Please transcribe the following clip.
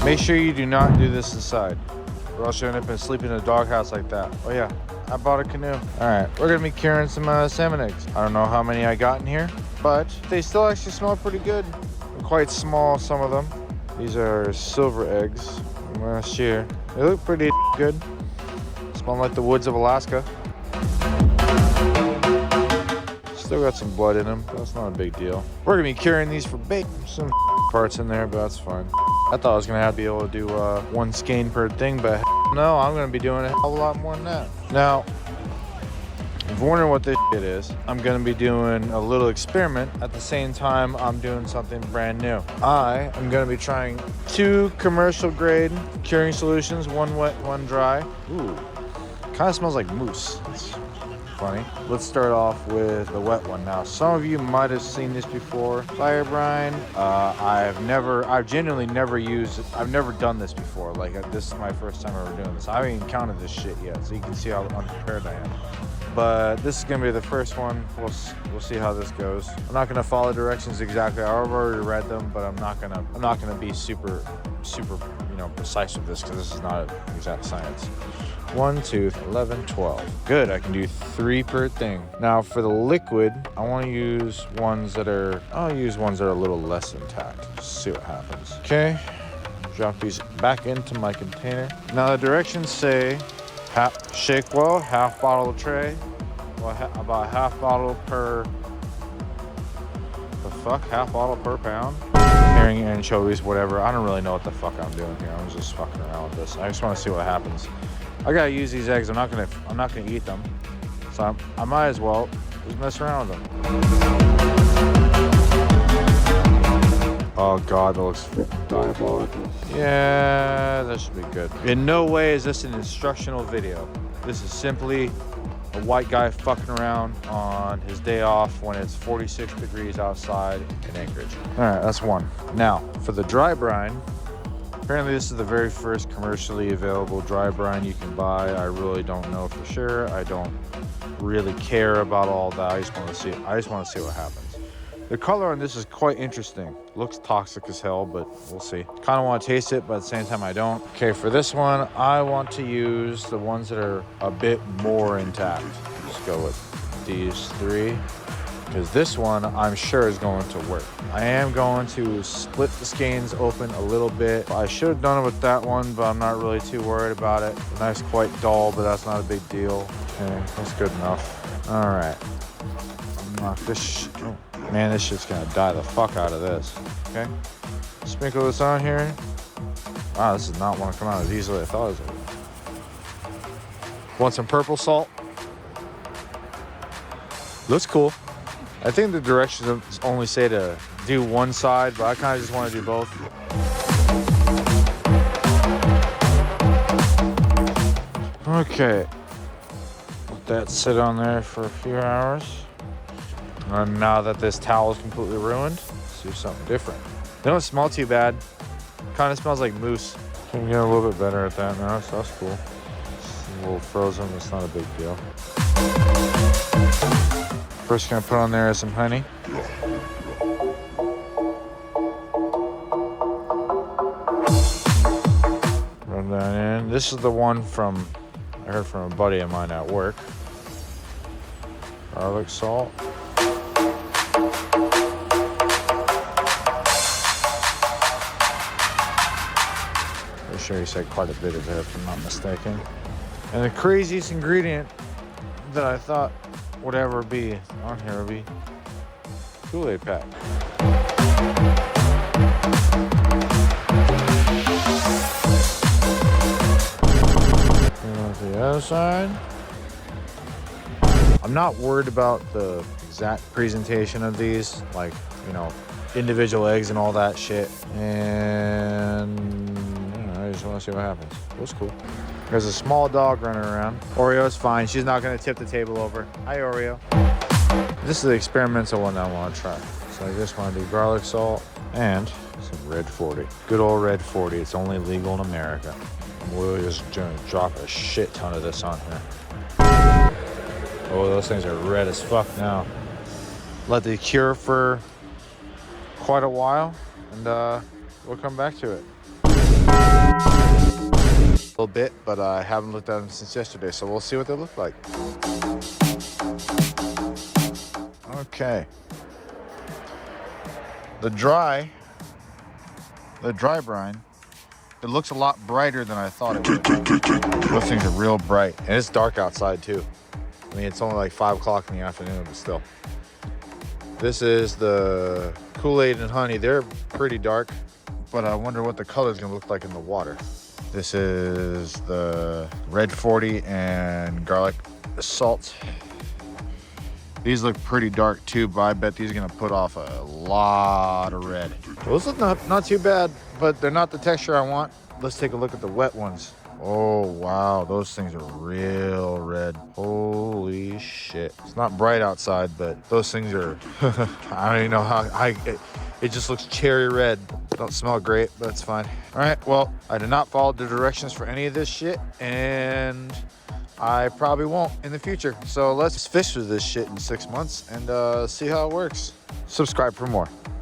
Make sure you do not do this inside, or else you end up sleeping in a doghouse like that. Oh yeah, I bought a canoe. All right, we're gonna be curing some salmon eggs. I don't know how many I got in here, but they still actually smell pretty good. They're quite small, some of them. These are silver eggs from last year. They look pretty good. Smell like the woods of Alaska. Still got some blood in them, but that's not a big deal. We're gonna be curing these for bait. Some parts in there, but that's fine. I thought I was gonna be able to do one skein per thing, but no, I'm gonna be doing a hell of a lot more than that. Now, if you're wondering what this shit is, I'm gonna be doing a little experiment. At the same time, I'm doing something brand new. I am gonna be trying 2 commercial grade curing solutions, one wet, one dry. Ooh, kind of smells like moose. It's funny. Let's start off with the wet one. Now, some of you might have seen this before. Fire brine. I've genuinely never used it. I've never done this before. Like, this is my first time ever doing this. I haven't even counted this shit yet, so you can see how unprepared I am. But this is gonna be the first one. We'll see how this goes. I'm not gonna follow directions exactly. I've already read them, but I'm not gonna be super, precise with this, because this is not exact science. 1, 2, 11, 12. Good, I can do 3 per thing. Now for the liquid, I'll use ones that are a little less intact. See what happens. Okay, drop these back into my container. Now the directions say shake well, half bottle of tray. Well, about half bottle per, half bottle per pound. Herring, anchovies, whatever. I don't really know what the fuck I'm doing here. I'm just fucking around with this. I just want to see what happens. I gotta use these eggs. I'm not gonna eat them, so I might as well just mess around with them. Oh god, that looks diabolical. Yeah, that should be good. In no way is this an instructional video. This is simply a white guy fucking around on his day off when it's 46 degrees outside in Anchorage. All right, that's one. Now for the dry brine. Apparently this is the very first commercially available dry brine you can buy. I really don't know for sure. I don't really care about all that. I just want to see what happens. The color on this is quite interesting. Looks toxic as hell, but we'll see. Kind of want to taste it, but at the same time I don't. Okay, for this one, I want to use the ones that are a bit more intact. Just go with these 3. Because this one, I'm sure, is going to work. I am going to split the skeins open a little bit. I should have done it with that one, but I'm not really too worried about it. The knife's quite dull, but that's not a big deal. Okay, that's good enough. All right. Knock this oh, man, this shit's gonna die the fuck out of this. Okay. Sprinkle this on here. Wow, this does not want to come out as easily as I thought it was. Want some purple salt? Looks cool. I think the directions only say to do one side, but I kind of just want to do both. Okay. Let that sit on there for a few hours. And now that this towel is completely ruined, let's do something different. They don't smell too bad. Kind of smells like moose. Can get a little bit better at that now, so that's cool. It's a little frozen, it's not a big deal. First, gonna put on there some honey. Run that in. This is the one I heard from a buddy of mine at work. Garlic salt. I'm sure he said quite a bit of it, if I'm not mistaken. And the craziest ingredient that I thought would ever be on here would be Kool-Aid pack. And the other side. I'm not worried about the exact presentation of these, like, individual eggs and all that shit. And I just want to see what happens. Looks cool. There's a small dog running around. Oreo's fine. She's not going to tip the table over. Hi, Oreo. This is the experimental one I want to try. So I just want to do garlic salt and some red 40. Good old red 40. It's only legal in America. We'll just drop a shit ton of this on here. Oh, those things are red as fuck now. Let it cure for quite a while, and we'll come back to it. little bit, but I haven't looked at them since yesterday, so we'll see what they look like. Okay. The dry brine, it looks a lot brighter than I thought it would. Those things are real bright, and it's dark outside too. I mean, it's only like 5 o'clock in the afternoon, but still. This is the Kool-Aid and honey. They're pretty dark, but I wonder what the color is gonna look like in the water. This is the red 40 and garlic salt. These look pretty dark too, but I bet these are gonna put off a lot of red. Those look not too bad, but they're not the texture I want. Let's take a look at the wet ones. Oh, wow, those things are real red. Holy shit. It's not bright outside, but those things are, I don't even know how, it just looks cherry red. Don't smell great, but it's fine. All right, well, I did not follow the directions for any of this shit, and I probably won't in the future. So let's fish with this shit in 6 months and see how it works. Subscribe for more.